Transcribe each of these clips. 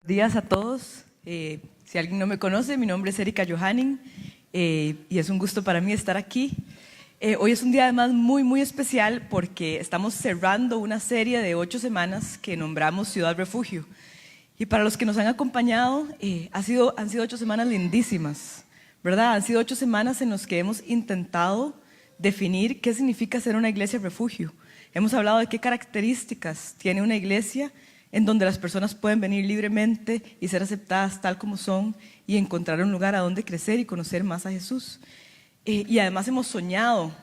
Días a todos. Si alguien no me conoce, mi nombre es Erika Johanning y es un gusto para mí estar aquí. Hoy es un día además muy especial porque estamos cerrando una serie de 8 semanas que nombramos Ciudad Refugio. Y para los que nos han acompañado, han sido 8 semanas lindísimas, ¿verdad? Han sido 8 semanas en las que hemos intentado definir qué significa ser una iglesia refugio. Hemos hablado de qué características tiene una iglesia en donde las personas pueden venir libremente y ser aceptadas tal como son y encontrar un lugar a donde crecer y conocer más a Jesús. Y además hemos soñado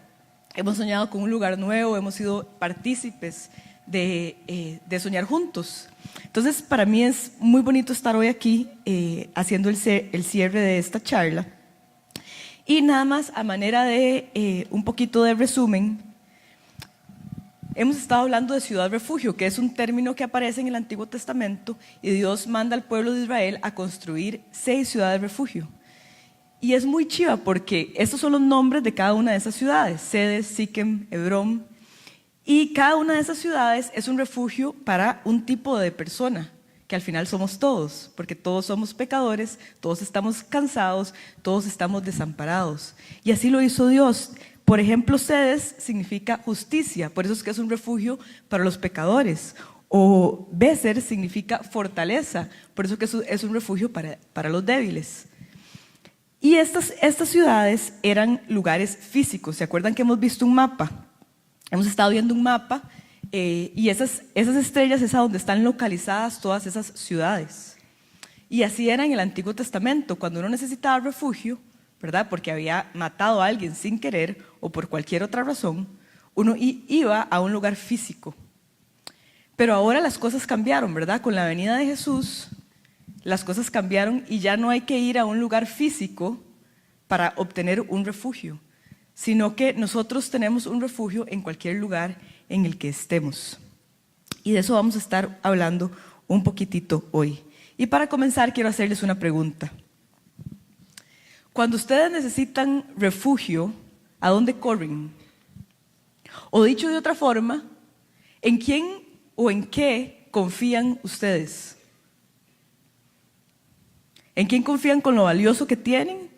con un lugar nuevo, hemos sido partícipes de soñar juntos. Entonces, para mí es muy bonito estar hoy aquí haciendo el cierre de esta charla. Y nada más, a manera de un poquito de resumen, hemos estado hablando de ciudad refugio, que es un término que aparece en el Antiguo Testamento y Dios manda al pueblo de Israel a construir 6 ciudades refugio. Y es muy chiva porque estos son los nombres de cada una de esas ciudades: Sedes, Siquem, Hebrón. Y cada una de esas ciudades es un refugio para un tipo de persona, que al final somos todos, porque todos somos pecadores, todos estamos cansados, todos estamos desamparados. Y así lo hizo Dios. Por ejemplo, Sedes significa justicia, por eso es que es un refugio para los pecadores. O Béser significa fortaleza, por eso que es un refugio para los débiles. Y estas ciudades eran lugares físicos. ¿Se acuerdan que hemos visto un mapa? Hemos estado viendo un mapa y esas estrellas es a donde están localizadas todas esas ciudades. Y así era en el Antiguo Testamento. Cuando uno necesitaba refugio, ¿verdad?, porque había matado a alguien sin querer o por cualquier otra razón, uno iba a un lugar físico. Pero ahora las cosas cambiaron, ¿verdad? Con la venida de Jesús, las cosas cambiaron y ya no hay que ir a un lugar físico para obtener un refugio, sino que nosotros tenemos un refugio en cualquier lugar en el que estemos. Y de eso vamos a estar hablando un poquitito hoy. Y para comenzar quiero hacerles una pregunta. Cuando ustedes necesitan refugio, ¿a dónde corren? O dicho de otra forma, ¿en quién o en qué confían ustedes? ¿En quién confían con lo valioso que tienen?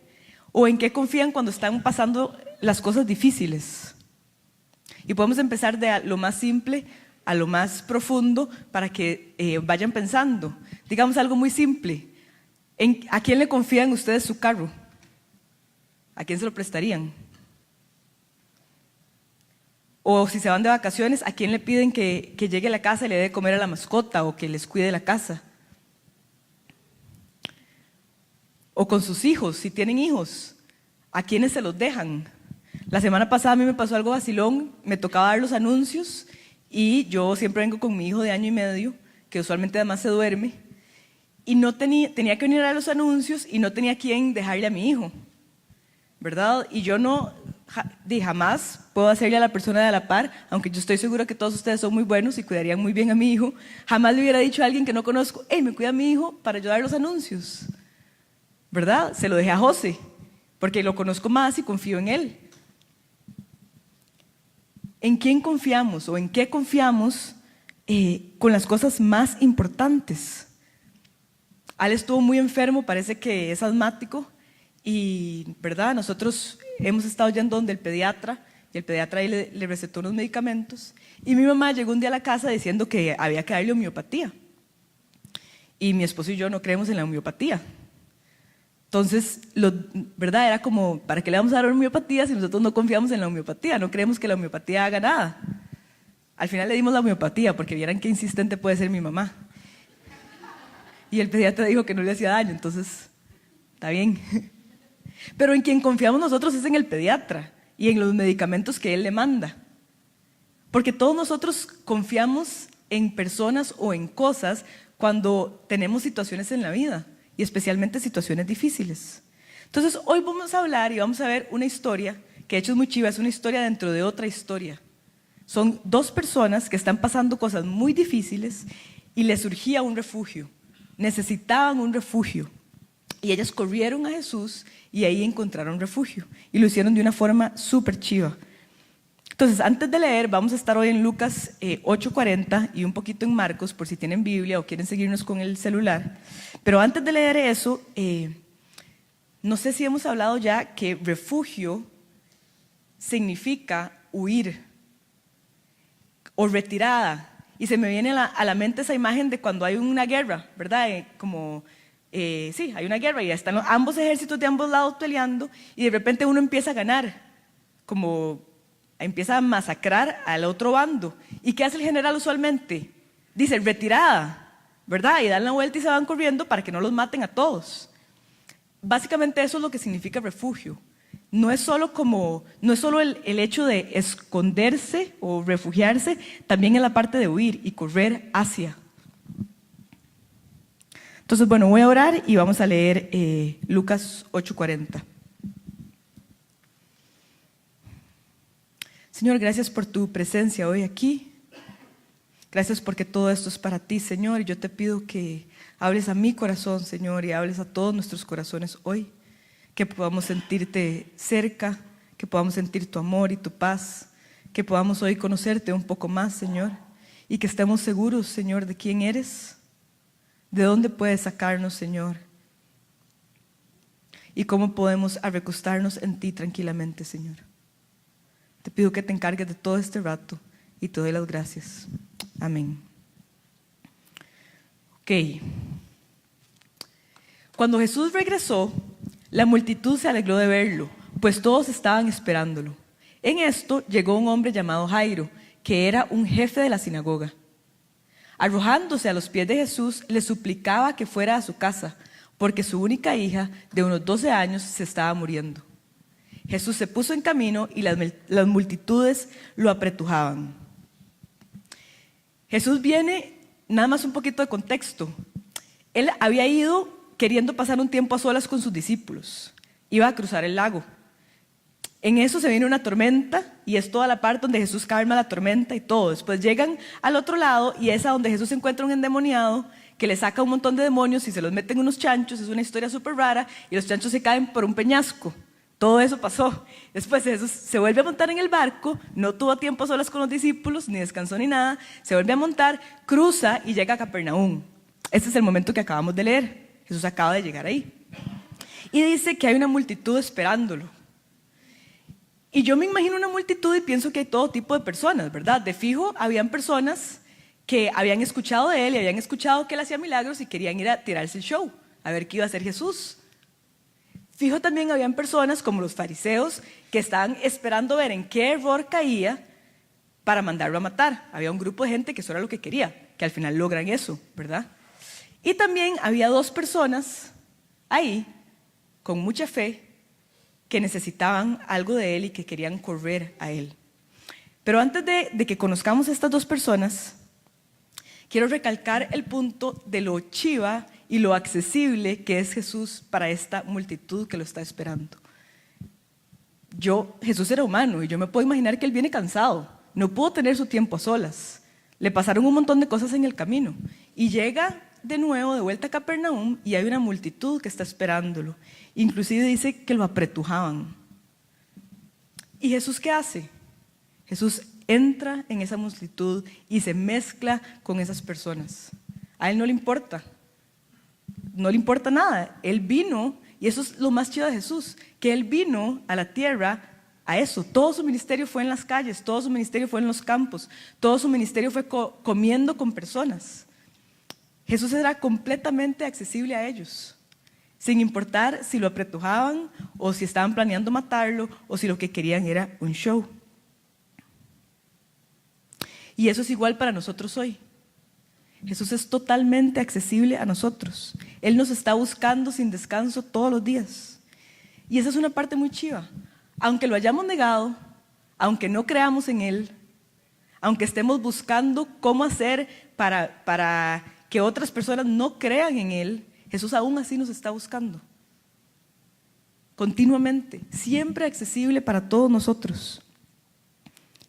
¿O en qué confían cuando están pasando las cosas difíciles? Y podemos empezar de lo más simple a lo más profundo para que vayan pensando. Digamos algo muy simple. ¿A quién le confían ustedes su carro? ¿A quién se lo prestarían? O si se van de vacaciones, ¿a quién le piden que llegue a la casa y le dé de comer a la mascota o que les cuide la casa? O con sus hijos, si tienen hijos, ¿a quiénes se los dejan? La semana pasada a mí me pasó algo vacilón, me tocaba dar los anuncios y yo siempre vengo con mi hijo de 1 año y medio, que usualmente además se duerme, y no tenía que venir a dar los anuncios y no tenía quien dejarle a mi hijo, ¿verdad? Y yo jamás puedo hacerle a la persona de a la par, aunque yo estoy segura que todos ustedes son muy buenos y cuidarían muy bien a mi hijo, jamás le hubiera dicho a alguien que no conozco: hey, me cuida a mi hijo para ayudar a los anuncios, ¿verdad? Se lo dejé a José, porque lo conozco más y confío en él. ¿En quién confiamos o en qué confiamos con las cosas más importantes? Al estuvo muy enfermo, parece que es asmático. Y, ¿verdad?, nosotros hemos estado yendo donde el pediatra y el pediatra ahí le recetó unos medicamentos y mi mamá llegó un día a la casa diciendo que había que darle homeopatía y mi esposo y yo no creemos en la homeopatía. Entonces, ¿verdad?, era como, ¿para qué le vamos a dar homeopatía si nosotros no confiamos en la homeopatía? No creemos que la homeopatía haga nada. Al final le dimos la homeopatía porque vieran qué insistente puede ser mi mamá. Y el pediatra dijo que no le hacía daño, entonces está bien. Pero en quien confiamos nosotros es en el pediatra y en los medicamentos que él le manda. Porque todos nosotros confiamos en personas o en cosas cuando tenemos situaciones en la vida y especialmente situaciones difíciles. Entonces hoy vamos a hablar y vamos a ver una historia que de hecho es muy chiva, es una historia dentro de otra historia. Son 2 personas que están pasando cosas muy difíciles y les surgía un refugio, necesitaban un refugio. Y ellas corrieron a Jesús y ahí encontraron refugio. Y lo hicieron de una forma súper chiva. Entonces, antes de leer, vamos a estar hoy en Lucas 8:40 y un poquito en Marcos, por si tienen Biblia o quieren seguirnos con el celular. Pero antes de leer eso, no sé si hemos hablado ya que refugio significa huir o retirada. Y se me viene a la mente esa imagen de cuando hay una guerra, ¿verdad? Sí, hay una guerra y están ambos ejércitos de ambos lados peleando y de repente uno empieza a ganar, como empieza a masacrar al otro bando. ¿Y qué hace el general usualmente? Dice, retirada, ¿verdad? Y dan la vuelta y se van corriendo para que no los maten a todos. Básicamente eso es lo que significa refugio. No es solo el hecho de esconderse o refugiarse, también es la parte de huir y correr hacia. Entonces, bueno, voy a orar y vamos a leer Lucas 8:40. Señor, gracias por tu presencia hoy aquí. Gracias porque todo esto es para ti, Señor. Y yo te pido que hables a mi corazón, Señor, y hables a todos nuestros corazones hoy. Que podamos sentirte cerca, que podamos sentir tu amor y tu paz, que podamos hoy conocerte un poco más, Señor, y que estemos seguros, Señor, de quién eres, de dónde puedes sacarnos, Señor, y cómo podemos recostarnos en ti tranquilamente, Señor. Te pido que te encargues de todo este rato y te doy las gracias. Amén. Ok. Cuando Jesús regresó, la multitud se alegró de verlo, pues todos estaban esperándolo. En esto llegó un hombre llamado Jairo, que era un jefe de la sinagoga. Arrojándose a los pies de Jesús, le suplicaba que fuera a su casa, porque su única hija, de unos 12 años, se estaba muriendo. Jesús se puso en camino y las multitudes lo apretujaban. Jesús viene, nada más un poquito de contexto. Él había ido queriendo pasar un tiempo a solas con sus discípulos. Iba a cruzar el lago. En eso se viene una tormenta y es toda la parte donde Jesús calma la tormenta y todo. Después llegan al otro lado y es a donde Jesús encuentra un endemoniado que le saca un montón de demonios y se los mete en unos chanchos. Es una historia súper rara y los chanchos se caen por un peñasco. Todo eso pasó. Después Jesús se vuelve a montar en el barco, no tuvo tiempo a solas con los discípulos, ni descansó ni nada. Se vuelve a montar, cruza y llega a Capernaum. Este es el momento que acabamos de leer. Jesús acaba de llegar ahí. Y dice que hay una multitud esperándolo. Y yo me imagino una multitud y pienso que hay todo tipo de personas, ¿verdad? De fijo, habían personas que habían escuchado de él y habían escuchado que él hacía milagros y querían ir a tirarse el show, a ver qué iba a hacer Jesús. Fijo, también habían personas como los fariseos que estaban esperando ver en qué error caía para mandarlo a matar. Había un grupo de gente que eso era lo que quería, que al final logran eso, ¿verdad? Y también había dos personas ahí, con mucha fe, que necesitaban algo de él y que querían correr a él. Pero antes de que conozcamos a estas dos personas, quiero recalcar el punto de lo chiva y lo accesible que es Jesús para esta multitud que lo está esperando. Jesús era humano y yo me puedo imaginar que él viene cansado, no pudo tener su tiempo a solas, le pasaron un montón de cosas en el camino y llega de nuevo de vuelta a Capernaum y hay una multitud que está esperándolo. Inclusive dice que lo apretujaban. ¿Y Jesús qué hace? Jesús entra en esa multitud y se mezcla con esas personas. A él no le importa nada. Él vino, y eso es lo más chido de Jesús, que él vino a la tierra a eso. Todo su ministerio fue en las calles, todo su ministerio fue en los campos, todo su ministerio fue comiendo con personas. Jesús era completamente accesible a ellos, sin importar si lo apretujaban o si estaban planeando matarlo o si lo que querían era un show. Y eso es igual para nosotros hoy. Jesús es totalmente accesible a nosotros. Él nos está buscando sin descanso todos los días. Y esa es una parte muy chiva. Aunque lo hayamos negado, aunque no creamos en Él, aunque estemos buscando cómo hacer para que otras personas no crean en Él, Jesús aún así nos está buscando. Continuamente, siempre accesible para todos nosotros.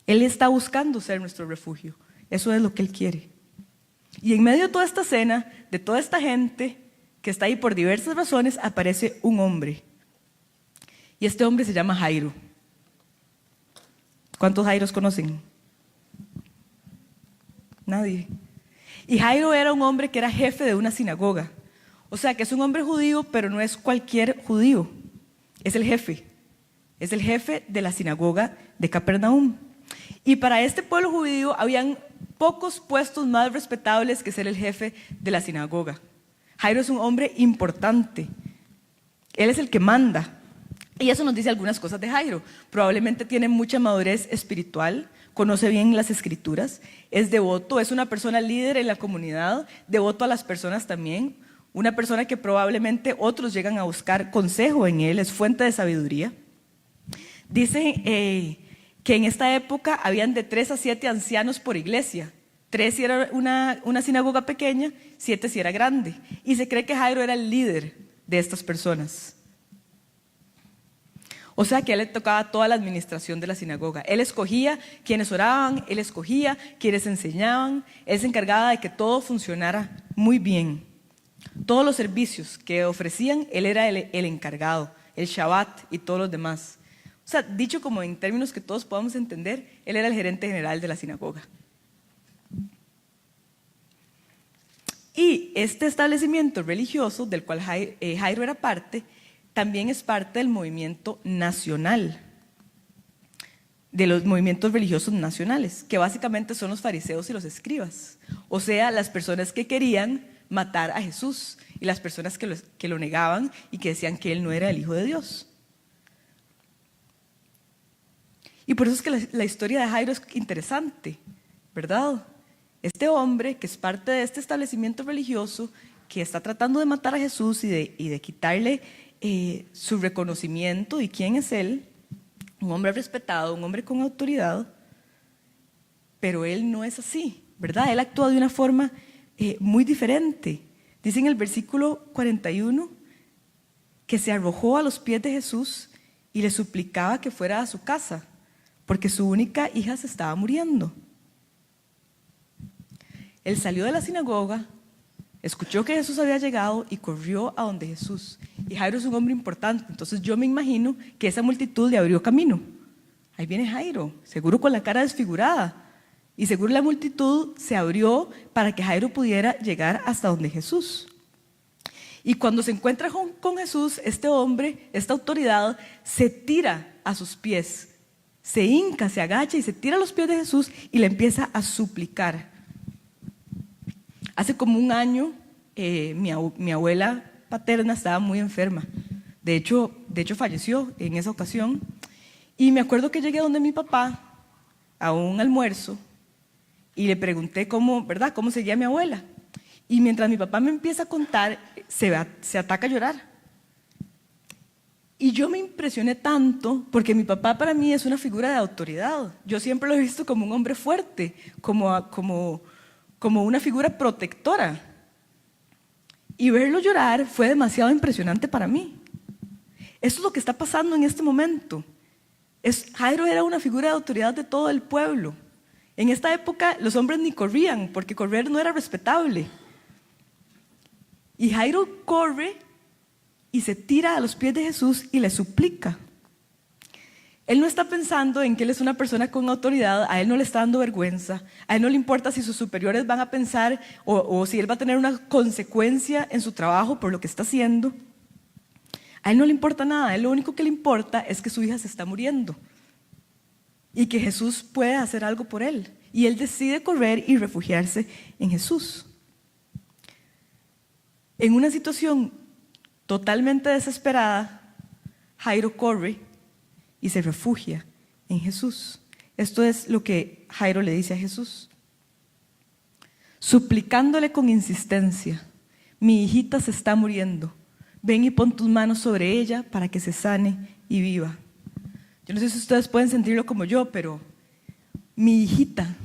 Él está buscando ser nuestro refugio. Eso es lo que Él quiere. Y en medio de toda esta escena, de toda esta gente que está ahí por diversas razones, aparece un hombre. Y este hombre se llama Jairo. ¿Cuántos Jairos conocen? Nadie. Y Jairo era un hombre que era jefe de una sinagoga. O sea, que es un hombre judío, pero no es cualquier judío. Es el jefe. Es el jefe de la sinagoga de Capernaum. Y para este pueblo judío habían pocos puestos más respetables que ser el jefe de la sinagoga. Jairo es un hombre importante. Él es el que manda. Y eso nos dice algunas cosas de Jairo. Probablemente tiene mucha madurez espiritual, conoce bien las escrituras, es devoto, es una persona líder en la comunidad, devoto a las personas también, una persona que probablemente otros llegan a buscar consejo en él, es fuente de sabiduría. Dice que en esta época habían de 3 a 7 ancianos por iglesia. 3 si era una sinagoga pequeña, 7 si era grande. Y se cree que Jairo era el líder de estas personas. O sea que a él le tocaba toda la administración de la sinagoga. Él escogía quienes oraban, él escogía quienes enseñaban, él se encargaba de que todo funcionara muy bien. Todos los servicios que ofrecían, él era el encargado, el Shabbat y todos los demás. O sea, dicho como en términos que todos podamos entender, él era el gerente general de la sinagoga. Y este establecimiento religioso, del cual Jairo era parte, también es parte del movimiento nacional, de los movimientos religiosos nacionales, que básicamente son los fariseos y los escribas, o sea, las personas que querían matar a Jesús y las personas que lo negaban y que decían que él no era el Hijo de Dios. Y por eso es que la historia de Jairo es interesante, ¿verdad? Este hombre que es parte de este establecimiento religioso, que está tratando de matar a Jesús y de quitarle su reconocimiento y quién es él, un hombre respetado, un hombre con autoridad, pero él no es así, ¿verdad? Él actúa de una forma muy diferente. Dice en el versículo 41 que se arrojó a los pies de Jesús y le suplicaba que fuera a su casa, porque su única hija se estaba muriendo. Él salió de la sinagoga, escuchó que Jesús había llegado y corrió a donde Jesús. Y Jairo es un hombre importante, entonces yo me imagino que esa multitud le abrió camino. Ahí viene Jairo, seguro con la cara desfigurada. Y seguro la multitud se abrió para que Jairo pudiera llegar hasta donde Jesús. Y cuando se encuentra con Jesús, este hombre, esta autoridad, se tira a sus pies. Se hinca, se agacha y se tira a los pies de Jesús y le empieza a suplicar. Hace como un año, mi abuela paterna estaba muy enferma. De hecho falleció en esa ocasión. Y me acuerdo que llegué donde mi papá a un almuerzo y le pregunté cómo seguía mi abuela. Y mientras mi papá me empieza a contar, se ataca a llorar. Y yo me impresioné tanto porque mi papá para mí es una figura de autoridad. Yo siempre lo he visto como un hombre fuerte, como una figura protectora. Y verlo llorar fue demasiado impresionante para mí. Esto es lo que está pasando en este momento. Jairo era una figura de autoridad de todo el pueblo. En esta época los hombres ni corrían, porque correr no era respetable. Y Jairo corre y se tira a los pies de Jesús y le suplica. Él no está pensando en que él es una persona con autoridad, a él no le está dando vergüenza, a él no le importa si sus superiores van a pensar o si él va a tener una consecuencia en su trabajo por lo que está haciendo. A él no le importa nada, a él lo único que le importa es que su hija se está muriendo y que Jesús puede hacer algo por él. Y él decide correr y refugiarse en Jesús. En una situación totalmente desesperada, Jairo corre y se refugia en Jesús. Esto es lo que Jairo le dice a Jesús. Suplicándole con insistencia: mi hijita se está muriendo, ven y pon tus manos sobre ella para que se sane y viva. Yo no sé si ustedes pueden sentirlo como yo, pero mi hijita,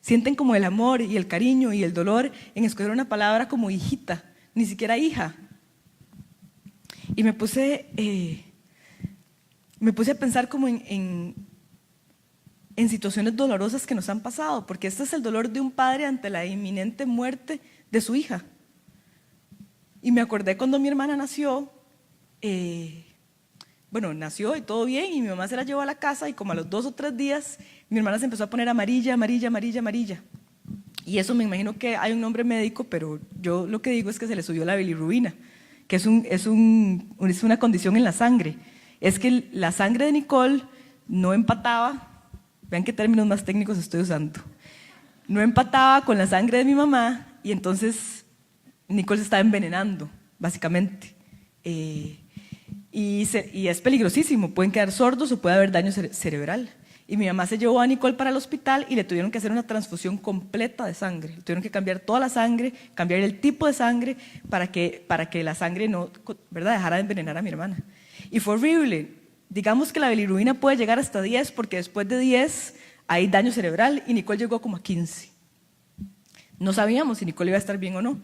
sienten como el amor y el cariño y el dolor en escoger una palabra como hijita, ni siquiera hija. Y me puse a pensar como en situaciones dolorosas que nos han pasado, porque este es el dolor de un padre ante la inminente muerte de su hija. Y me acordé cuando mi hermana nació, bueno, nació y todo bien, y mi mamá se la llevó a la casa, y como a los 2 o 3 días, mi hermana se empezó a poner amarilla, amarilla, amarilla, amarilla. Y eso me imagino que hay un nombre médico, pero yo lo que digo es que se le subió la bilirrubina, que es una condición en la sangre. Es que la sangre de Nicole no empataba, vean qué términos más técnicos estoy usando, no empataba con la sangre de mi mamá, y entonces Nicole se estaba envenenando, básicamente. Y es peligrosísimo, pueden quedar sordos o puede haber daño cerebral. Y mi mamá se llevó a Nicole para el hospital y le tuvieron que hacer una transfusión completa de sangre. Le tuvieron que cambiar toda la sangre, cambiar el tipo de sangre para que la sangre no, ¿verdad?, dejara de envenenar a mi hermana. Y fue horrible. Digamos que la bilirrubina puede llegar hasta 10 porque después de 10 hay daño cerebral, y Nicole llegó como a 15. No sabíamos si Nicole iba a estar bien o no.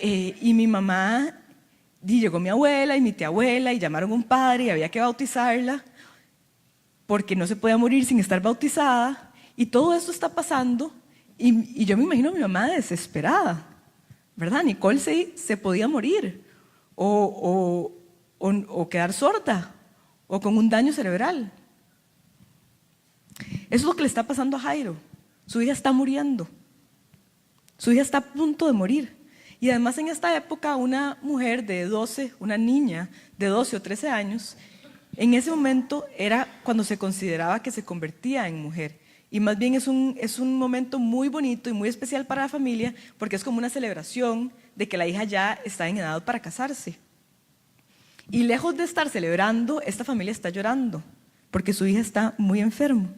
Y mi mamá, y llegó mi abuela y mi tía abuela y llamaron a un padre y había que bautizarla porque no se podía morir sin estar bautizada, y todo esto está pasando, y yo me imagino a mi mamá desesperada, ¿verdad? Nicole se podía morir o quedar sorda o con un daño cerebral. Eso es lo que le está pasando a Jairo. Su hija está muriendo, su hija está a punto de morir. Y además en esta época una mujer de 12, una niña de 12 o 13 años, en ese momento era cuando se consideraba que se convertía en mujer. Y más bien es un momento muy bonito y muy especial para la familia, porque es como una celebración de que la hija ya está en edad para casarse. Y lejos de estar celebrando, esta familia está llorando, porque su hija está muy enferma.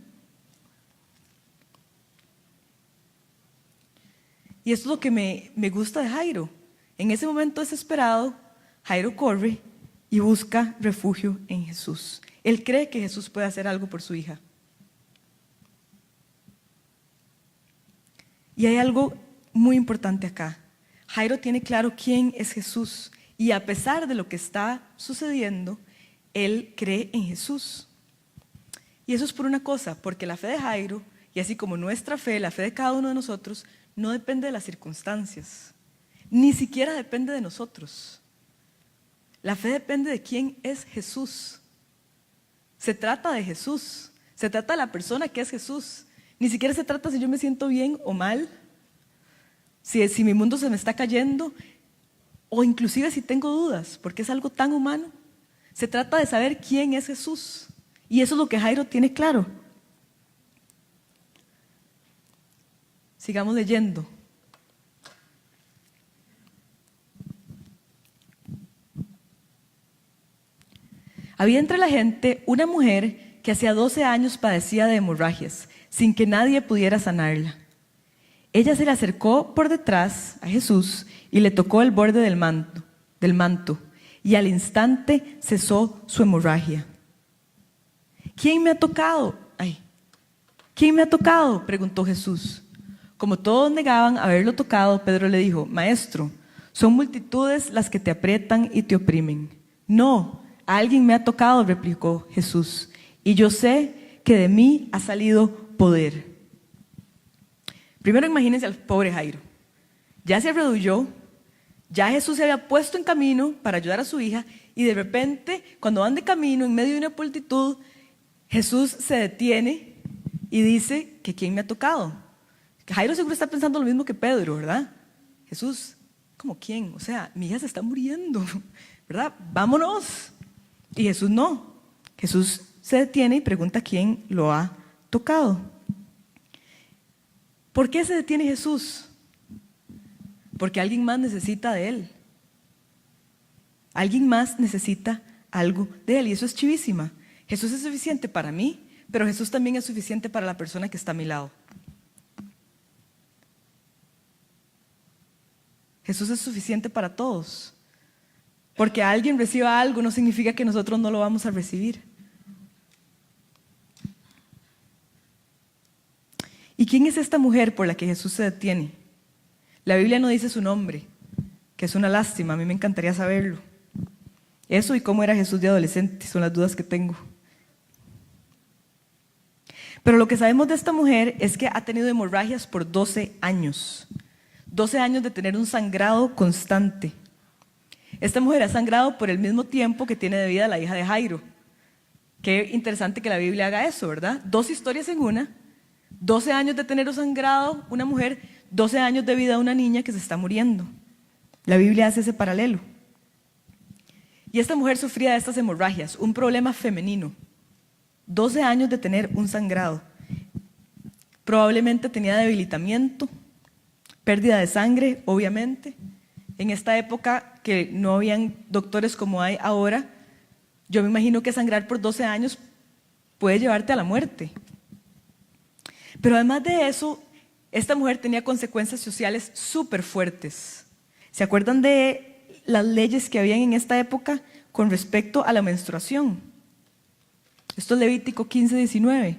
Y esto es lo que me gusta de Jairo. En ese momento desesperado, Jairo corre y busca refugio en Jesús. Él cree que Jesús puede hacer algo por su hija. Y hay algo muy importante acá. Jairo tiene claro quién es Jesús, y a pesar de lo que está sucediendo, él cree en Jesús. Y eso es por una cosa, porque la fe de Jairo, y así como nuestra fe, la fe de cada uno de nosotros, no depende de las circunstancias, ni siquiera depende de nosotros. La fe depende de quién es Jesús. Se trata de Jesús, se trata de la persona que es Jesús. Ni siquiera se trata si yo me siento bien o mal, si mi mundo se me está cayendo, o inclusive si tengo dudas, porque es algo tan humano. Se trata de saber quién es Jesús, y eso es lo que Jairo tiene claro. Sigamos leyendo. Había entre la gente una mujer que hacía 12 años padecía de hemorragias, sin que nadie pudiera sanarla. Ella se le acercó por detrás a Jesús y le tocó el borde del manto, y al instante cesó su hemorragia. ¿Quién me ha tocado? ¿Quién me ha tocado?, preguntó Jesús. Como todos negaban haberlo tocado, Pedro le dijo: Maestro, son multitudes las que te aprietan y te oprimen. No, alguien me ha tocado, replicó Jesús, y yo sé que de mí ha salido poder. Primero imagínense al pobre Jairo. Ya se arredulló, ya Jesús se había puesto en camino para ayudar a su hija, y de repente, cuando van de camino en medio de una multitud, Jesús se detiene y dice que ¿quién me ha tocado? Jairo seguro está pensando lo mismo que Pedro, ¿verdad? Jesús, ¿cómo quién? O sea, mi hija se está muriendo, ¿verdad? Vámonos. Y Jesús no. Jesús se detiene y pregunta quién lo ha tocado. ¿Por qué se detiene Jesús? Porque alguien más necesita de él. Alguien más necesita algo de él, y eso es chivísima. Jesús es suficiente para mí, pero Jesús también es suficiente para la persona que está a mi lado. Jesús es suficiente para todos. Porque alguien reciba algo no significa que nosotros no lo vamos a recibir. ¿Y quién es esta mujer por la que Jesús se detiene? La Biblia no dice su nombre, que es una lástima, a mí me encantaría saberlo. Eso y cómo era Jesús de adolescente son las dudas que tengo. Pero lo que sabemos de esta mujer es que ha tenido hemorragias por 12 años. 12 años de tener un sangrado constante. Esta mujer ha sangrado por el mismo tiempo que tiene de vida la hija de Jairo. Qué interesante que la Biblia haga eso, ¿verdad? 2 historias en una. 12 años de tener un sangrado una mujer, 12 años de vida una niña que se está muriendo. La Biblia hace ese paralelo. Y esta mujer sufría de estas hemorragias, un problema femenino. 12 años de tener un sangrado. Probablemente tenía debilitamiento, pérdida de sangre, obviamente. En esta época que no habían doctores como hay ahora, yo me imagino que sangrar por 12 años puede llevarte a la muerte. Pero además de eso, esta mujer tenía consecuencias sociales súper fuertes. ¿Se acuerdan de las leyes que habían en esta época con respecto a la menstruación? Esto es Levítico 15:19.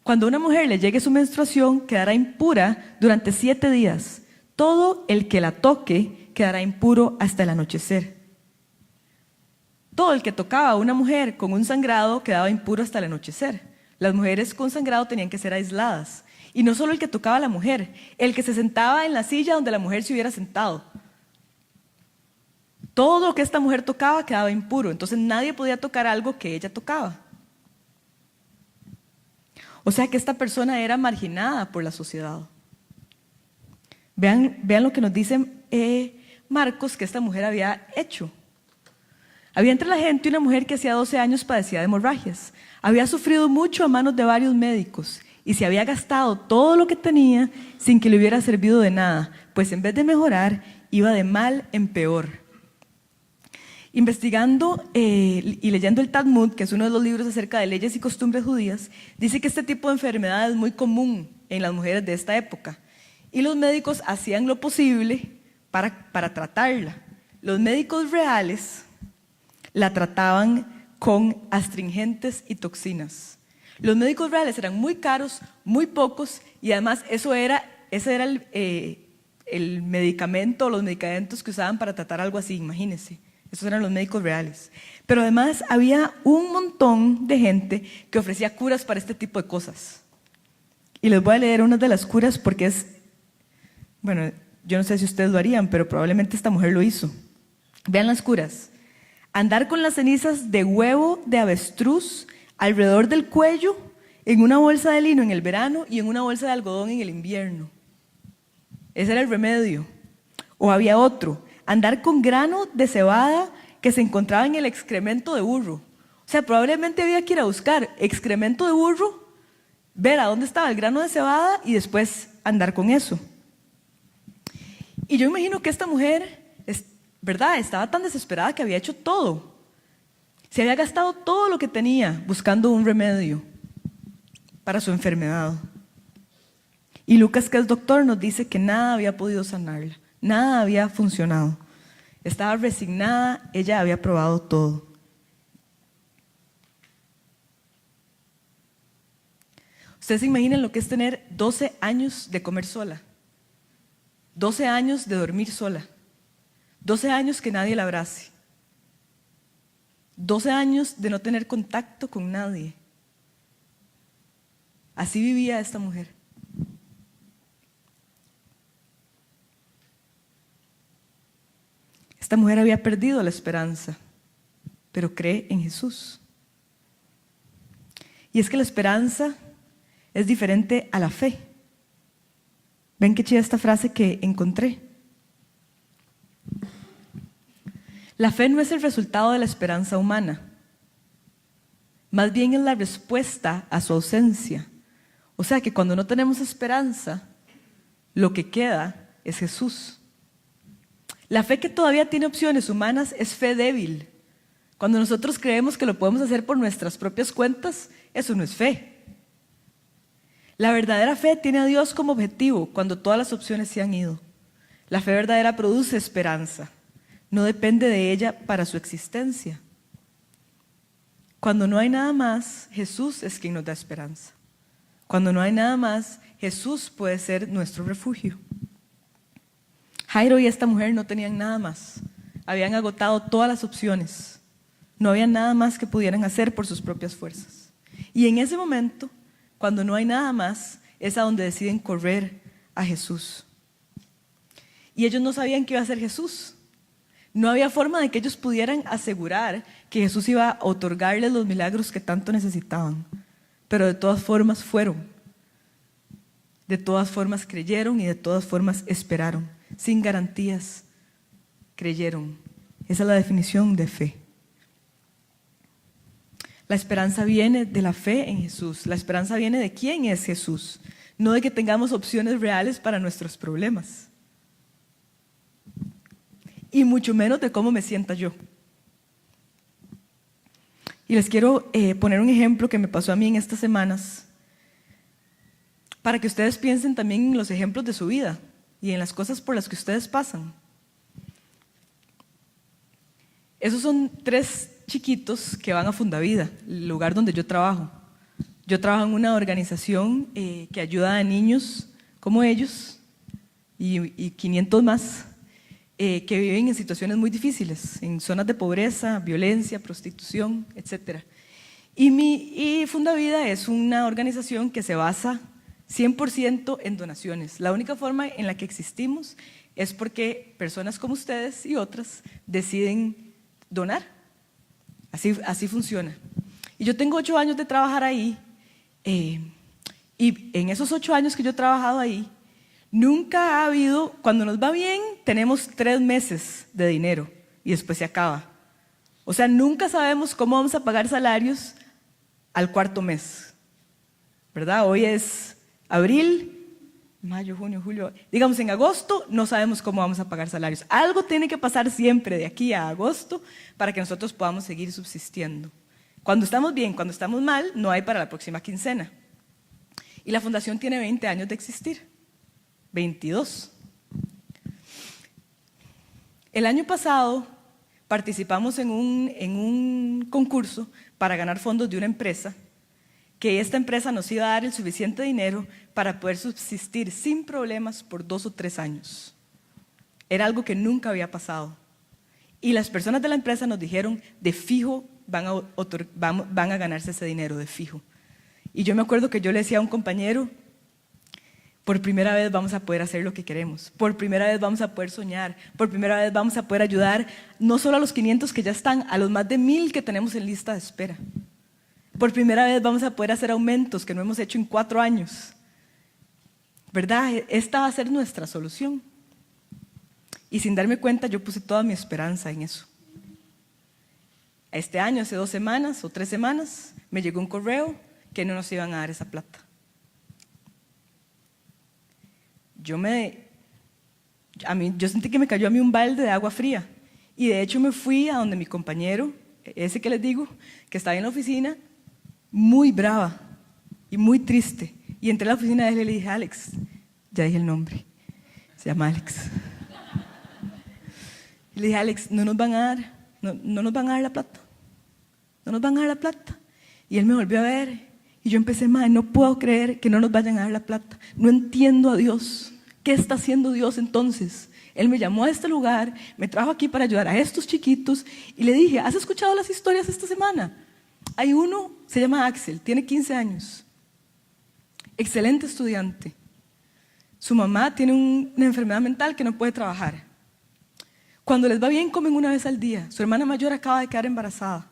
Cuando a una mujer le llegue su menstruación, quedará impura durante 7 días. Todo el que la toque quedará impuro hasta el anochecer. Todo el que tocaba a una mujer con un sangrado quedaba impuro hasta el anochecer. Las mujeres con sangrado tenían que ser aisladas. Y no solo el que tocaba a la mujer, el que se sentaba en la silla donde la mujer se hubiera sentado. Todo lo que esta mujer tocaba quedaba impuro. Entonces nadie podía tocar algo que ella tocaba. O sea que esta persona era marginada por la sociedad. Vean lo que nos dice Marcos que esta mujer había hecho. Había entre la gente una mujer que hacía 12 años padecía de hemorragias. Había sufrido mucho a manos de varios médicos y se había gastado todo lo que tenía sin que le hubiera servido de nada, pues en vez de mejorar, iba de mal en peor. Investigando y leyendo el Talmud, que es uno de los libros acerca de leyes y costumbres judías, dice que este tipo de enfermedad es muy común en las mujeres de esta época. Y los médicos hacían lo posible para tratarla. Los médicos reales la trataban con astringentes y toxinas. Los médicos reales eran muy caros, muy pocos, y además ese era el medicamento, los medicamentos que usaban para tratar algo así, imagínense. Esos eran los médicos reales. Pero además había un montón de gente que ofrecía curas para este tipo de cosas. Y les voy a leer una de las curas porque bueno, yo no sé si ustedes lo harían, pero probablemente esta mujer lo hizo. Vean las curas. Andar con las cenizas de huevo de avestruz alrededor del cuello, en una bolsa de lino en el verano y en una bolsa de algodón en el invierno. Ese era el remedio. O había otro, andar con grano de cebada que se encontraba en el excremento de burro. O sea, probablemente había que ir a buscar excremento de burro, ver a dónde estaba el grano de cebada y después andar con eso. Y yo imagino que esta mujer, ¿verdad?, estaba tan desesperada que había hecho todo. Se había gastado todo lo que tenía buscando un remedio para su enfermedad. Y Lucas, que es doctor, nos dice que nada había podido sanarla, nada había funcionado. Estaba resignada, ella había probado todo. Ustedes se imaginan lo que es tener 12 años de comer sola, 12 años de dormir sola, 12 años que nadie la abrace, 12 años de no tener contacto con nadie. Así vivía esta mujer. Esta mujer había perdido la esperanza, pero cree en Jesús. Y es que la esperanza es diferente a la fe. ¿Ven qué chida esta frase que encontré? La fe no es el resultado de la esperanza humana, más bien es la respuesta a su ausencia. O sea que cuando no tenemos esperanza, lo que queda es Jesús. La fe que todavía tiene opciones humanas es fe débil. Cuando nosotros creemos que lo podemos hacer por nuestras propias cuentas, eso no es fe. La verdadera fe tiene a Dios como objetivo cuando todas las opciones se han ido. La fe verdadera produce esperanza. No depende de ella para su existencia. Cuando no hay nada más, Jesús es quien nos da esperanza. Cuando no hay nada más, Jesús puede ser nuestro refugio. Jairo y esta mujer no tenían nada más. Habían agotado todas las opciones. No había nada más que pudieran hacer por sus propias fuerzas. Y en ese momento, cuando no hay nada más, es a donde deciden correr a Jesús. Y ellos no sabían qué iba a hacer Jesús. No había forma de que ellos pudieran asegurar que Jesús iba a otorgarles los milagros que tanto necesitaban, pero de todas formas fueron. De todas formas creyeron y de todas formas esperaron. Sin garantías, creyeron. Esa es la definición de fe. La esperanza viene de la fe en Jesús. La esperanza viene de quién es Jesús, no de que tengamos opciones reales para nuestros problemas. Y mucho menos de cómo me sienta yo. Y les quiero poner un ejemplo que me pasó a mí en estas semanas, para que ustedes piensen también en los ejemplos de su vida y en las cosas por las que ustedes pasan. Esos son 3 chiquitos que van a Fundavida, el lugar donde yo trabajo. Yo trabajo en una organización que ayuda a niños como ellos y 500 más que viven en situaciones muy difíciles, en zonas de pobreza, violencia, prostitución, etc. Y Fundavida es una organización que se basa 100% en donaciones. La única forma en la que existimos es porque personas como ustedes y otras deciden donar. Así funciona. Y yo tengo 8 años de trabajar ahí, y en esos 8 años que yo he trabajado ahí, nunca ha habido, cuando nos va bien, tenemos 3 meses de dinero y después se acaba. O sea, nunca sabemos cómo vamos a pagar salarios al 4.º mes, ¿verdad? Hoy es abril, mayo, junio, julio. Digamos, en agosto no sabemos cómo vamos a pagar salarios. Algo tiene que pasar siempre de aquí a agosto para que nosotros podamos seguir subsistiendo. Cuando estamos bien, cuando estamos mal, no hay para la próxima quincena. Y la fundación tiene 20 años de existir. 22. El año pasado participamos en un concurso para ganar fondos de una empresa, que esta empresa nos iba a dar el suficiente dinero para poder subsistir sin problemas por 2 o 3 años. Era algo que nunca había pasado. Y las personas de la empresa nos dijeron, de fijo van a ganarse ese dinero, de fijo. Y yo me acuerdo que yo le decía a un compañero, por primera vez vamos a poder hacer lo que queremos, por primera vez vamos a poder soñar, por primera vez vamos a poder ayudar no solo a los 500 que ya están, a los más de 1,000 que tenemos en lista de espera. Por primera vez vamos a poder hacer aumentos que no hemos hecho en 4 años. ¿Verdad? Esta va a ser nuestra solución. Y sin darme cuenta, yo puse toda mi esperanza en eso. Este año, hace 2 semanas o 3 semanas, me llegó un correo que no nos iban a dar esa plata. Yo sentí que me cayó a mí un balde de agua fría. Y de hecho me fui a donde mi compañero, ese que les digo, que estaba en la oficina, muy brava y muy triste. Y entré a la oficina de él y le dije, Alex, ya dije el nombre, se llama Alex. Y le dije, Alex, no nos van a dar la plata. No nos van a dar la plata. Y él me volvió a ver y yo empecé, madre, no puedo creer que no nos vayan a dar la plata. No entiendo a Dios. ¿Qué está haciendo Dios entonces? Él me llamó a este lugar, me trajo aquí para ayudar a estos chiquitos y le dije, ¿has escuchado las historias esta semana? Hay uno, se llama Axel, tiene 15 años. Excelente estudiante. Su mamá tiene una enfermedad mental que no puede trabajar. Cuando les va bien, comen una vez al día. Su hermana mayor acaba de quedar embarazada.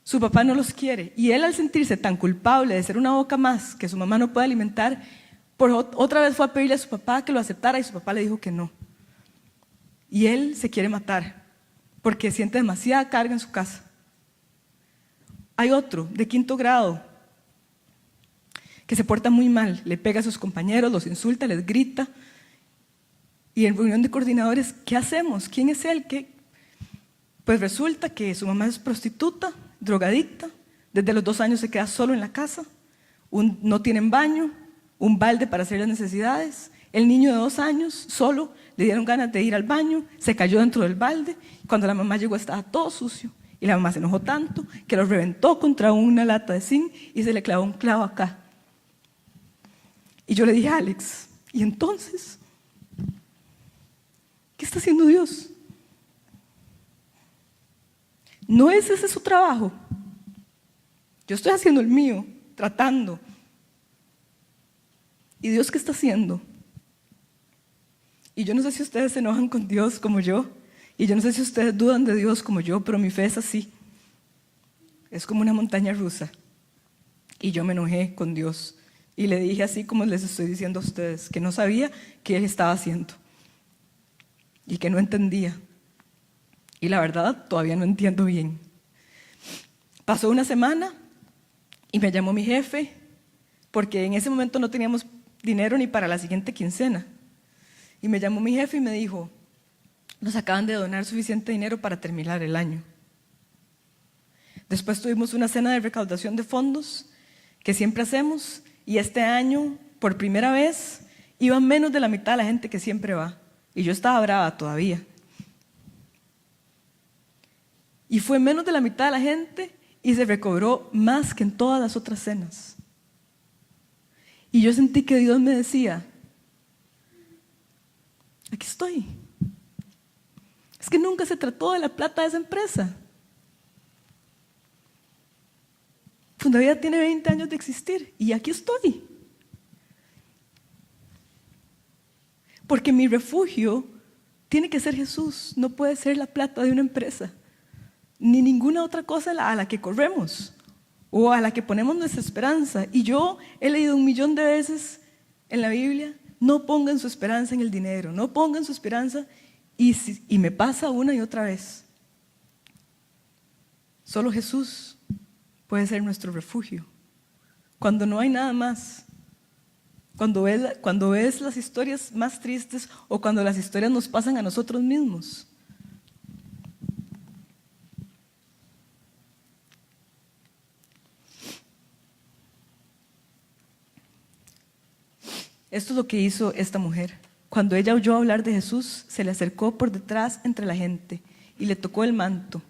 Su papá no los quiere. Y él, al sentirse tan culpable de ser una boca más que su mamá no puede alimentar, otra vez fue a pedirle a su papá que lo aceptara y su papá le dijo que no. Y él se quiere matar porque siente demasiada carga en su casa. Hay otro, de 5º grado, que se porta muy mal, le pega a sus compañeros, los insulta, les grita. Y en reunión de coordinadores, ¿qué hacemos? ¿Quién es él? Pues resulta que su mamá es prostituta, drogadicta, desde los 2 años se queda solo en la casa, no tienen baño, un balde para hacer las necesidades. El niño de 2 años, solo, le dieron ganas de ir al baño, se cayó dentro del balde. Cuando la mamá llegó estaba todo sucio. Y la mamá se enojó tanto que lo reventó contra una lata de zinc y se le clavó un clavo acá. Y yo le dije, Alex, ¿y entonces? ¿Qué está haciendo Dios? ¿No es ese su trabajo? Yo estoy haciendo el mío, tratando. ¿Y Dios qué está haciendo? Y yo no sé si ustedes se enojan con Dios como yo, Y yo no sé si ustedes dudan de Dios como yo, pero mi fe es así. Es como una montaña rusa. Y yo me enojé con Dios. Y le dije así como les estoy diciendo a ustedes, que no sabía qué Él estaba haciendo. Y que no entendía. Y la verdad, todavía no entiendo bien. Pasó una semana y me llamó mi jefe, porque en ese momento no teníamos dinero ni para la siguiente quincena. Y me llamó mi jefe y me dijo, nos acaban de donar suficiente dinero para terminar el año. Después tuvimos una cena de recaudación de fondos, que siempre hacemos, y este año, por primera vez, iba menos de la mitad de la gente que siempre va. Y yo estaba brava todavía. Y fue menos de la mitad de la gente y se recobró más que en todas las otras cenas. Y yo sentí que Dios me decía, aquí estoy. Es que nunca se trató de la plata de esa empresa. Fundavida tiene 20 años de existir y aquí estoy. Porque mi refugio tiene que ser Jesús, no puede ser la plata de una empresa, ni ninguna otra cosa a la que corremos o a la que ponemos nuestra esperanza. Y yo he leído 1,000,000 de veces en la Biblia, no pongan su esperanza en el dinero, no pongan su esperanza, y me pasa una y otra vez. Solo Jesús puede ser nuestro refugio. Cuando no hay nada más, cuando ves las historias más tristes o cuando las historias nos pasan a nosotros mismos. Esto es lo que hizo esta mujer. Cuando ella oyó hablar de Jesús, se le acercó por detrás entre la gente y le tocó el manto.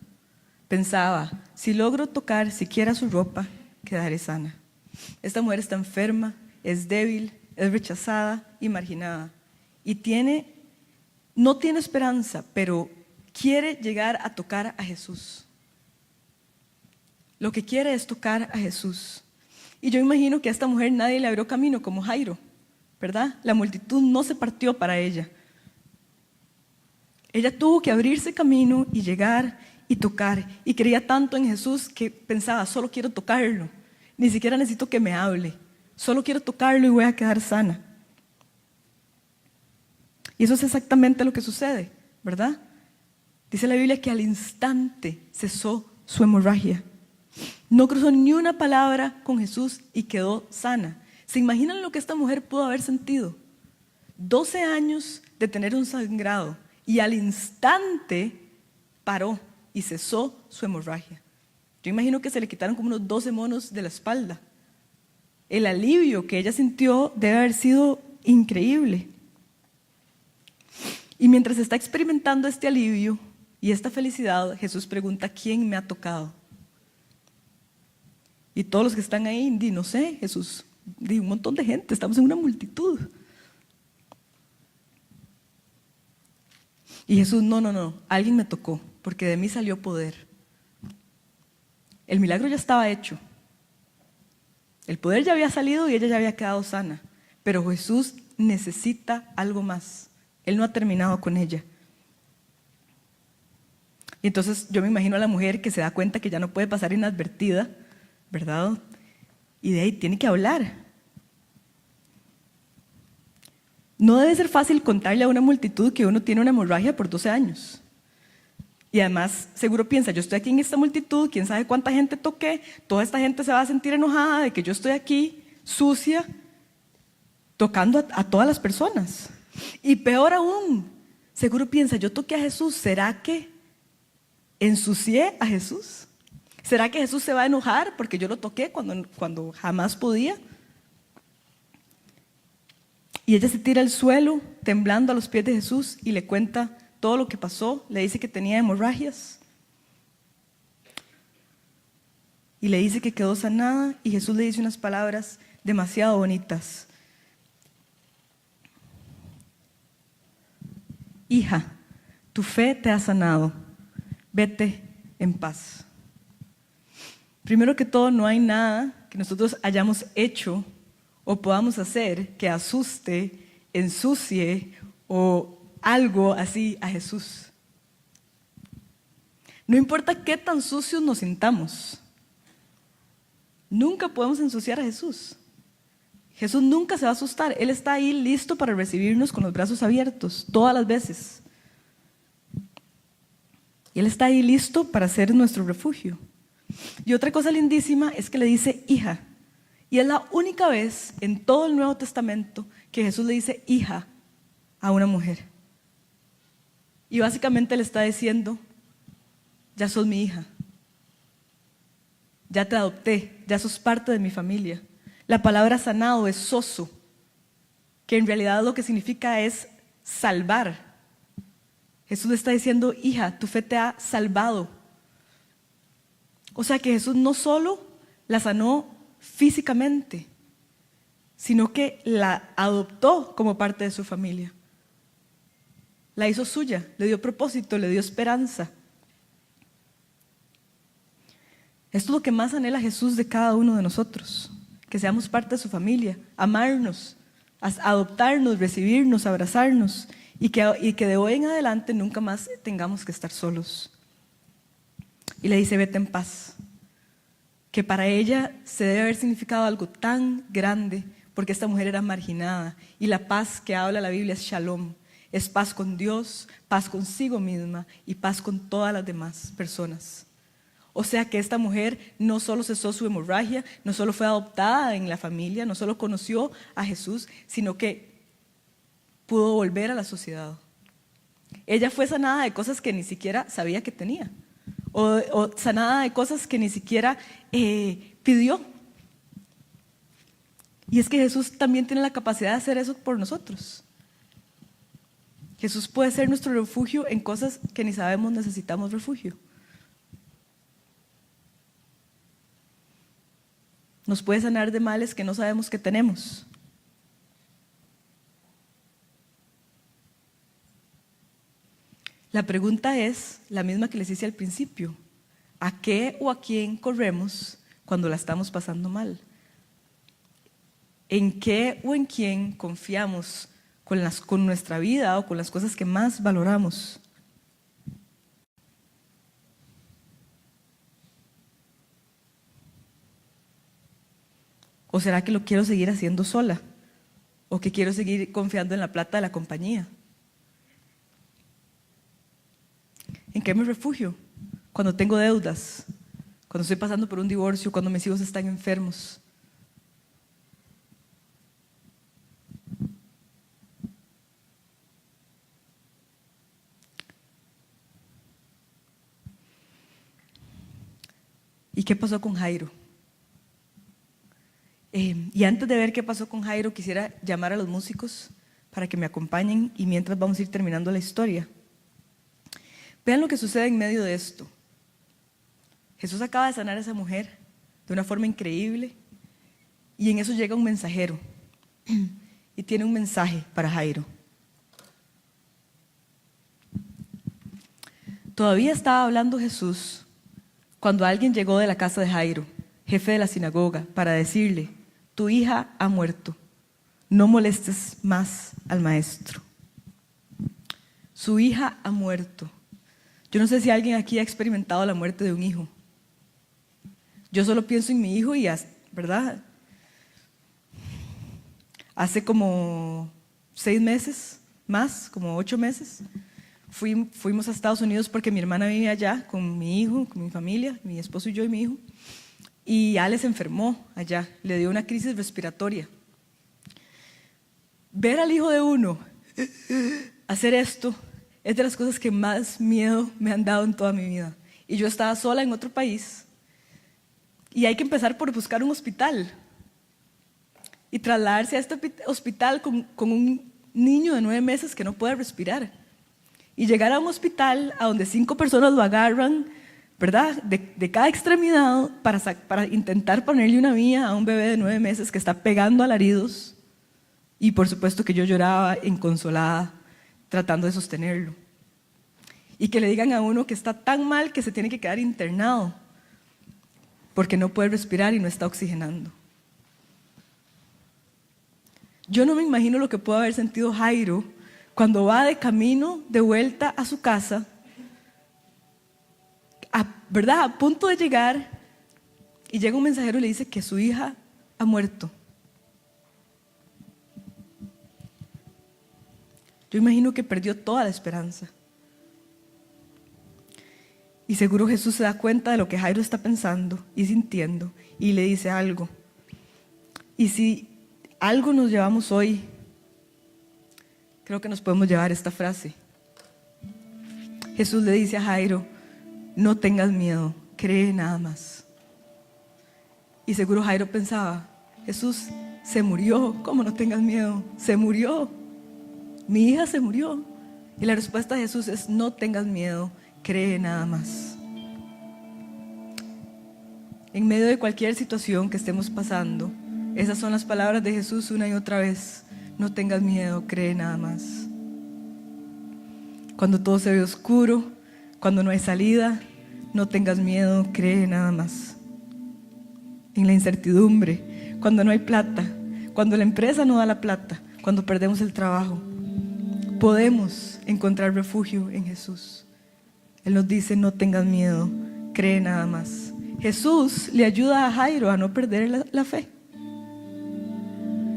Pensaba, si logro tocar siquiera su ropa, quedaré sana. Esta mujer está enferma, es débil, es rechazada y marginada. Y no tiene esperanza, pero quiere llegar a tocar a Jesús. Lo que quiere es tocar a Jesús. Y yo imagino que a esta mujer nadie le abrió camino como Jairo, ¿verdad? La multitud no se partió para ella. Ella tuvo que abrirse camino y llegar y tocar. Y creía tanto en Jesús que pensaba, solo quiero tocarlo. Ni siquiera necesito que me hable. Solo quiero tocarlo y voy a quedar sana. Y eso es exactamente lo que sucede, ¿verdad? Dice la Biblia que al instante cesó su hemorragia. No cruzó ni una palabra con Jesús y quedó sana. ¿Se imaginan lo que esta mujer pudo haber sentido? 12 años de tener un sangrado y al instante paró y cesó su hemorragia. Yo imagino que se le quitaron como unos 12 monos de la espalda. El alivio que ella sintió debe haber sido increíble. Y mientras está experimentando este alivio y esta felicidad, Jesús pregunta, ¿quién me ha tocado? Y todos los que están ahí, no sé, Jesús, un montón de gente, estamos en una multitud. Y Jesús, no, alguien me tocó, porque de mí salió poder. El milagro ya estaba hecho. El poder ya había salido y ella ya había quedado sana. Pero Jesús necesita algo más. Él no ha terminado con ella. Y entonces yo me imagino a la mujer que se da cuenta que ya no puede pasar inadvertida, ¿verdad? Y de ahí tiene que hablar. No debe ser fácil contarle a una multitud que uno tiene una hemorragia por 12 años. Y además, seguro piensa, yo estoy aquí en esta multitud, quién sabe cuánta gente toqué, toda esta gente se va a sentir enojada de que yo estoy aquí, sucia, tocando a todas las personas. Y peor aún, seguro piensa, yo toqué a Jesús, ¿será que ensucié a Jesús? ¿Será que Jesús se va a enojar porque yo lo toqué cuando jamás podía? Y ella se tira al suelo, temblando a los pies de Jesús y le cuenta todo lo que pasó. Le dice que tenía hemorragias y le dice que quedó sanada, y Jesús le dice unas palabras demasiado bonitas. Hija, tu fe te ha sanado, vete en paz. Primero que todo, no hay nada que nosotros hayamos hecho o podamos hacer que asuste, ensucie o algo así a Jesús. No importa qué tan sucios nos sintamos, nunca podemos ensuciar a Jesús. Jesús nunca se va a asustar. Él está ahí listo para recibirnos con los brazos abiertos, todas las veces. Y Él está ahí listo para ser nuestro refugio. Y otra cosa lindísima es que le dice hija. Y es la única vez en todo el Nuevo Testamento que Jesús le dice hija a una mujer. Y básicamente le está diciendo, ya sos mi hija. Ya te adopté, ya sos parte de mi familia. La palabra sanado es soso, que en realidad lo que significa es salvar. Jesús le está diciendo, hija, tu fe te ha salvado. O sea que Jesús no solo la sanó físicamente, sino que la adoptó como parte de su familia. La hizo suya, le dio propósito, le dio esperanza. Esto es lo que más anhela Jesús de cada uno de nosotros, que seamos parte de su familia, amarnos, adoptarnos, recibirnos, abrazarnos y que de hoy en adelante nunca más tengamos que estar solos. Y le dice, vete en paz, que para ella se debe haber significado algo tan grande porque esta mujer era marginada y la paz que habla la Biblia es shalom, es paz con Dios, paz consigo misma y paz con todas las demás personas. O sea que esta mujer no solo cesó su hemorragia, no solo fue adoptada en la familia, no solo conoció a Jesús, sino que pudo volver a la sociedad. Ella fue sanada de cosas que ni siquiera sabía que tenía, o sanada de cosas que ni siquiera pidió. Y es que Jesús también tiene la capacidad de hacer eso por nosotros. Jesús puede ser nuestro refugio en cosas que ni sabemos necesitamos refugio. Nos puede sanar de males que no sabemos que tenemos. La pregunta es la misma que les hice al principio. ¿A qué o a quién corremos cuando la estamos pasando mal? ¿En qué o en quién confiamos con nuestra vida o con las cosas que más valoramos? ¿O será que lo quiero seguir haciendo sola? ¿O que quiero seguir confiando en la plata de la compañía? ¿En qué me refugio? Cuando tengo deudas, cuando estoy pasando por un divorcio, cuando mis hijos están enfermos. ¿Y qué pasó con Jairo? Y antes de ver qué pasó con Jairo, quisiera llamar a los músicos para que me acompañen y mientras vamos a ir terminando la historia. Vean lo que sucede en medio de esto. Jesús acaba de sanar a esa mujer de una forma increíble y en eso llega un mensajero y tiene un mensaje para Jairo. Todavía estaba hablando Jesús cuando alguien llegó de la casa de Jairo, jefe de la sinagoga, para decirle: tu hija ha muerto, no molestes más al maestro. Su hija ha muerto. Yo no sé si alguien aquí ha experimentado la muerte de un hijo. Yo solo pienso en mi hijo y, ¿verdad? Hace como 6 meses, más, como 8 meses, fuimos a Estados Unidos porque mi hermana vive allá con mi hijo, con mi familia, mi esposo y yo y mi hijo. Y Ale se enfermó allá, le dio una crisis respiratoria. Ver al hijo de uno hacer esto es de las cosas que más miedo me han dado en toda mi vida. Y yo estaba sola en otro país y hay que empezar por buscar un hospital y trasladarse a este hospital con un niño de 9 meses que no puede respirar y llegar a un hospital a donde 5 personas lo agarran, ¿verdad? De cada extremidad para intentar ponerle una vía a un bebé de 9 meses que está pegando alaridos. Y por supuesto que yo lloraba inconsolada tratando de sostenerlo. Y que le digan a uno que está tan mal que se tiene que quedar internado porque no puede respirar y no está oxigenando. Yo no me imagino lo que pudo haber sentido Jairo cuando va de camino de vuelta a su casa ¿verdad? A punto de llegar, y llega un mensajero y le dice que su hija ha muerto. Yo imagino que perdió toda la esperanza. Y seguro Jesús se da cuenta de lo que Jairo está pensando y sintiendo y le dice algo. Y si algo nos llevamos hoy, creo que nos podemos llevar esta frase. Jesús le dice a Jairo: no tengas miedo, cree nada más. Y seguro Jairo pensaba: Jesús se murió, ¿cómo no tengas miedo? Se murió, mi hija se murió. Y la respuesta de Jesús es: no tengas miedo, cree nada más. En medio de cualquier situación que estemos pasando, esas son las palabras de Jesús una y otra vez: no tengas miedo, cree nada más. Cuando todo se ve oscuro, cuando no hay salida, no tengas miedo, cree nada más. En la incertidumbre, cuando no hay plata, cuando la empresa no da la plata, cuando perdemos el trabajo, podemos encontrar refugio en Jesús. Él nos dice: no tengas miedo, cree nada más. Jesús le ayuda a Jairo a no perder la fe.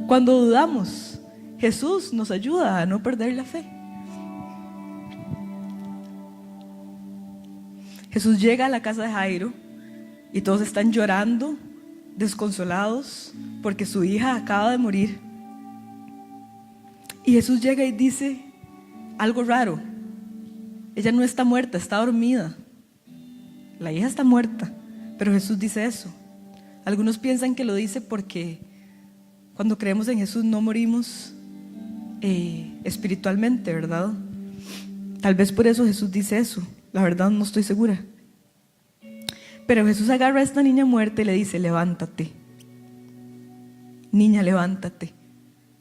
Cuando dudamos, Jesús nos ayuda a no perder la fe. Jesús llega a la casa de Jairo y todos están llorando, desconsolados, porque su hija acaba de morir. Y Jesús llega y dice algo raro: ella no está muerta, está dormida. La hija está muerta, pero Jesús dice eso. Algunos piensan que lo dice porque cuando creemos en Jesús no morimos espiritualmente, ¿verdad? Tal vez por eso Jesús dice eso. La verdad no estoy segura. Pero Jesús agarra a esta niña muerta y le dice: levántate. Niña, levántate.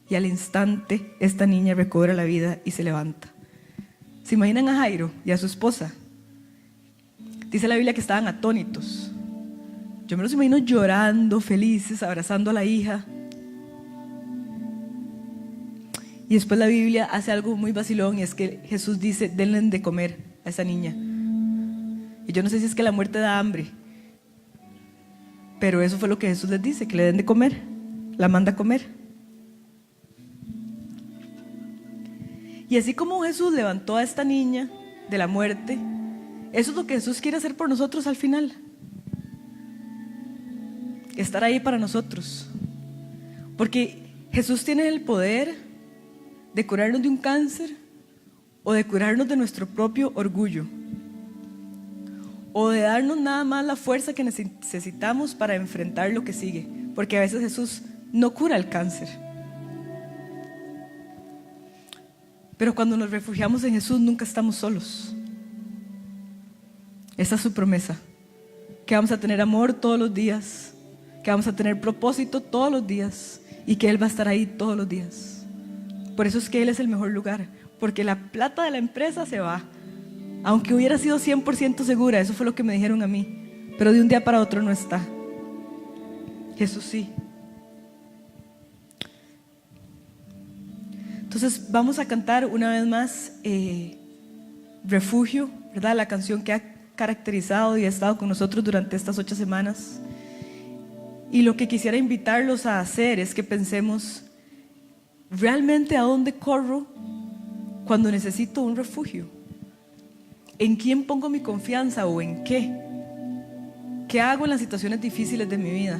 Y al instante esta niña recobra la vida y se levanta. ¿Se imaginan a Jairo y a su esposa? Dice la Biblia que estaban atónitos. Yo me los imagino llorando, felices, abrazando a la hija. Y después la Biblia hace algo muy vacilón, y es que Jesús dice: denle de comer a esa niña. Y yo no sé si es que la muerte da hambre, pero eso fue lo que Jesús les dice, que le den de comer. La manda a comer. Y así como Jesús levantó a esta niña de la muerte, eso es lo que Jesús quiere hacer por nosotros al final. Estar ahí para nosotros. Porque Jesús tiene el poder de curarnos de un cáncer, o de curarnos de nuestro propio orgullo, o de darnos nada más la fuerza que necesitamos para enfrentar lo que sigue. Porque a veces Jesús no cura el cáncer, pero cuando nos refugiamos en Jesús nunca estamos solos. Esa es su promesa, que vamos a tener amor todos los días, que vamos a tener propósito todos los días, y que Él va a estar ahí todos los días. Por eso es que Él es el mejor lugar, porque la plata de la empresa se va, aunque hubiera sido 100% segura. Eso fue lo que me dijeron a mí, pero de un día para otro no está. Jesús sí. Entonces vamos a cantar una vez más Refugio, ¿verdad? La canción que ha caracterizado y ha estado con nosotros durante estas 8 semanas. Y lo que quisiera invitarlos a hacer es que pensemos: ¿realmente a dónde corro cuando necesito un refugio? ¿En quién pongo mi confianza o en qué? ¿Qué hago en las situaciones difíciles de mi vida?